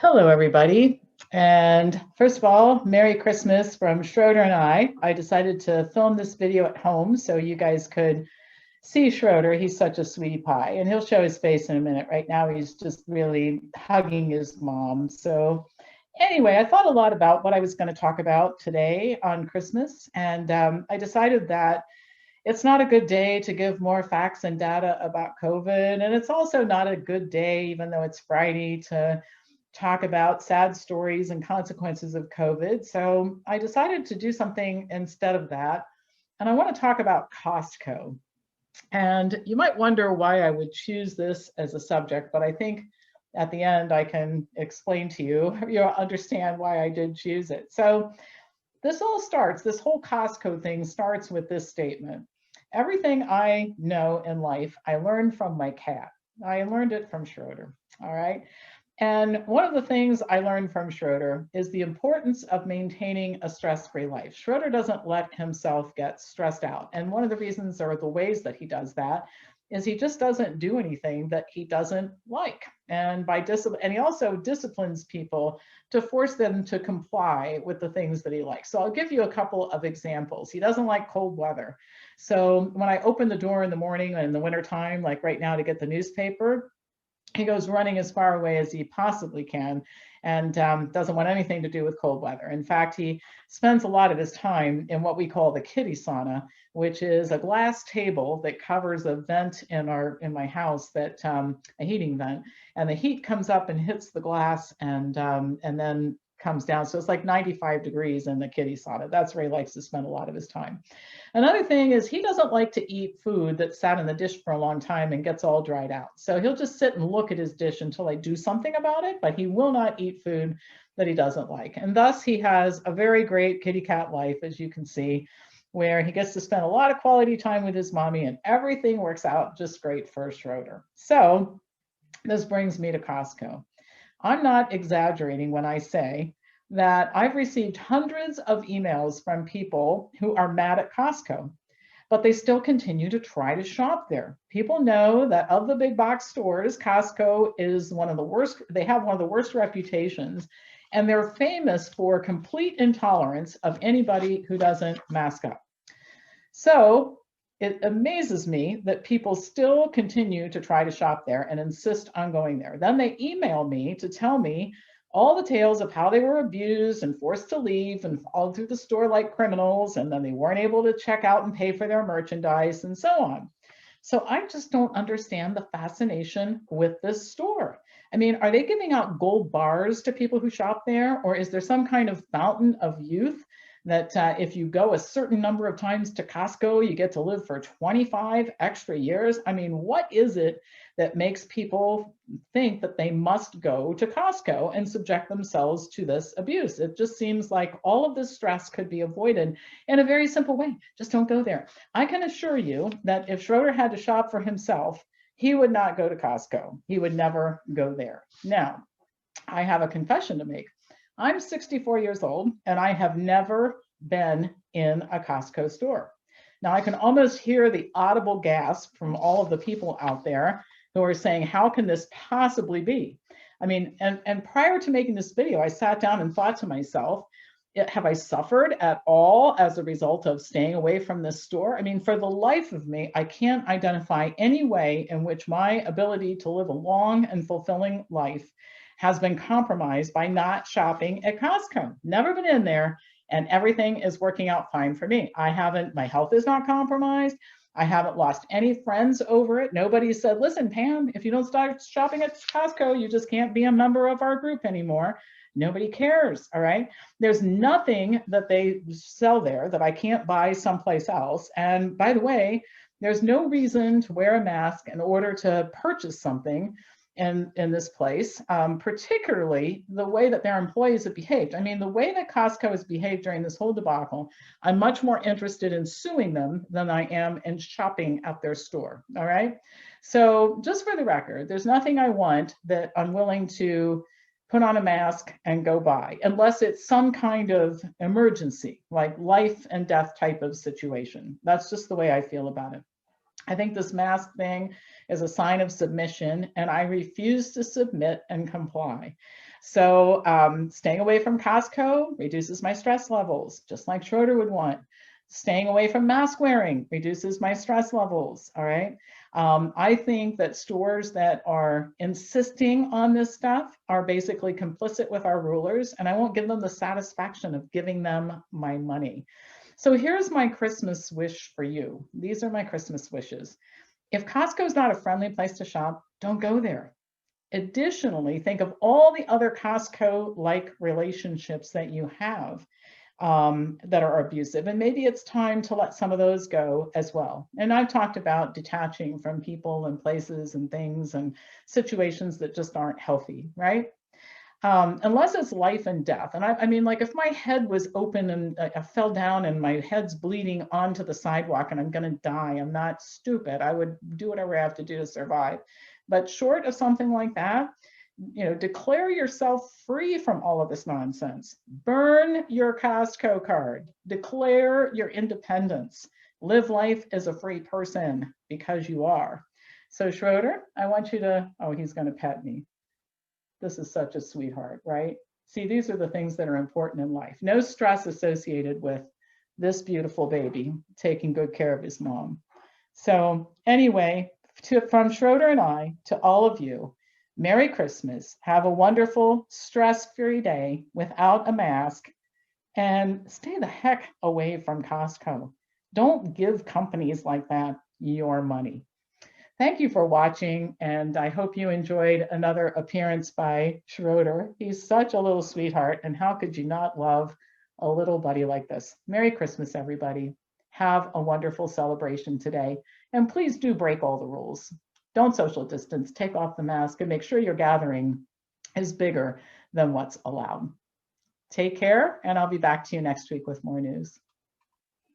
Hello, everybody. And first of all, Merry Christmas from Schroeder and I. I decided to film this video at home so you guys could see Schroeder. He's such a sweetie pie, and he'll show his face in a minute. Right now, he's just really hugging his mom. So anyway, I thought a lot about what I was going to talk about today on Christmas, and I decided that it's not a good day to give more facts and data about COVID, and it's also not a good day, even though it's Friday, to talk about sad stories and consequences of COVID. So I decided to do something instead of that. And I want to talk about Costco. And you might wonder why I would choose this as a subject, but I think at the end I can explain to you, you'll understand why I did choose it. So this whole Costco thing starts with this statement. Everything I know in life, I learned from my cat. I learned it from Schroeder, all right? And one of the things I learned from Schroeder is the importance of maintaining a stress-free life. Schroeder doesn't let himself get stressed out. And one of the reasons, or the ways that he does that, is he just doesn't do anything that he doesn't like. And he also disciplines people to force them to comply with the things that he likes. So I'll give you a couple of examples. He doesn't like cold weather. So when I open the door in the morning in the wintertime, like right now to get the newspaper, he goes running as far away as he possibly can and doesn't want anything to do with cold weather. In fact, he spends a lot of his time in what we call the kitty sauna, which is a glass table that covers a vent in my house, that a heating vent, and the heat comes up and hits the glass and then comes down. So it's like 95 degrees in the kitty sauna. That's where he likes to spend a lot of his time. Another thing is he doesn't like to eat food that sat in the dish for a long time and gets all dried out. So he'll just sit and look at his dish until I do something about it, but he will not eat food that he doesn't like. And thus he has a very great kitty cat life, as you can see, where he gets to spend a lot of quality time with his mommy and everything works out just great for Schroeder. So this brings me to Costco. I'm not exaggerating when I say that I've received hundreds of emails from people who are mad at Costco, but they still continue to try to shop there. People know that of the big box stores, Costco is one of the worst. They have one of the worst reputations, and they're famous for complete intolerance of anybody who doesn't mask up. So it amazes me that people still continue to try to shop there and insist on going there. Then they email me to tell me all the tales of how they were abused and forced to leave and fall through the store like criminals, and then they weren't able to check out and pay for their merchandise and so on. So I just don't understand the fascination with this store. I mean, are they giving out gold bars to people who shop there? Or is there some kind of fountain of youth that if you go a certain number of times to Costco, you get to live for 25 extra years? I mean, what is it that makes people think that they must go to Costco and subject themselves to this abuse? It just seems like all of this stress could be avoided in a very simple way. Just don't go there. I can assure you that if Schroeder had to shop for himself, he would not go to Costco. He would never go there. Now, I have a confession to make. I'm 64 years old and I have never been in a Costco store. Now I can almost hear the audible gasp from all of the people out there who are saying, how can this possibly be? I mean, and prior to making this video, I sat down and thought to myself, have I suffered at all as a result of staying away from this store? I mean, for the life of me, I can't identify any way in which my ability to live a long and fulfilling life has been compromised by not shopping at Costco. Never been in there, and everything is working out fine for me. My health is not compromised. I haven't lost any friends over it. Nobody said, listen, Pam, if you don't start shopping at Costco, you just can't be a member of our group anymore. Nobody cares, all right? There's nothing that they sell there that I can't buy someplace else. And by the way, there's no reason to wear a mask in order to purchase something in this place, particularly the way that their employees have behaved. I mean, the way that Costco has behaved during this whole debacle, I'm much more interested in suing them than I am in shopping at their store, all right? So just for the record, there's nothing I want that I'm willing to put on a mask and go buy, unless it's some kind of emergency, like life and death type of situation. That's just the way I feel about it. I think this mask thing is a sign of submission, and I refuse to submit and comply. So staying away from Costco reduces my stress levels, just like Schroeder would want. Staying away from mask wearing reduces my stress levels, all right? I think that stores that are insisting on this stuff are basically complicit with our rulers, and I won't give them the satisfaction of giving them my money. So here's my Christmas wish for you. These are my Christmas wishes. If Costco is not a friendly place to shop, don't go there. Additionally, think of all the other Costco-like relationships that you have that are abusive, and maybe it's time to let some of those go as well. And I've talked about detaching from people and places and things and situations that just aren't healthy, right? Unless it's life and death. And I mean, like if my head was open and I fell down and my head's bleeding onto the sidewalk and I'm going to die, I'm not stupid. I would do whatever I have to do to survive. But short of something like that, you know, declare yourself free from all of this nonsense. Burn your Costco card. Declare your independence. Live life as a free person because you are. So Schroeder, I want you to, oh, he's going to pet me. This is such a sweetheart, right? See, these are the things that are important in life. No stress associated with this beautiful baby taking good care of his mom. So anyway, from Schroeder and I to all of you, Merry Christmas. Have a wonderful, stress-free day without a mask, and stay the heck away from Costco. Don't give companies like that your money. Thank you for watching, and I hope you enjoyed another appearance by Schroeder. He's such a little sweetheart, and how could you not love a little buddy like this? Merry Christmas, everybody. Have a wonderful celebration today, and please do break all the rules. Don't social distance, take off the mask, and make sure your gathering is bigger than what's allowed. Take care, and I'll be back to you next week with more news.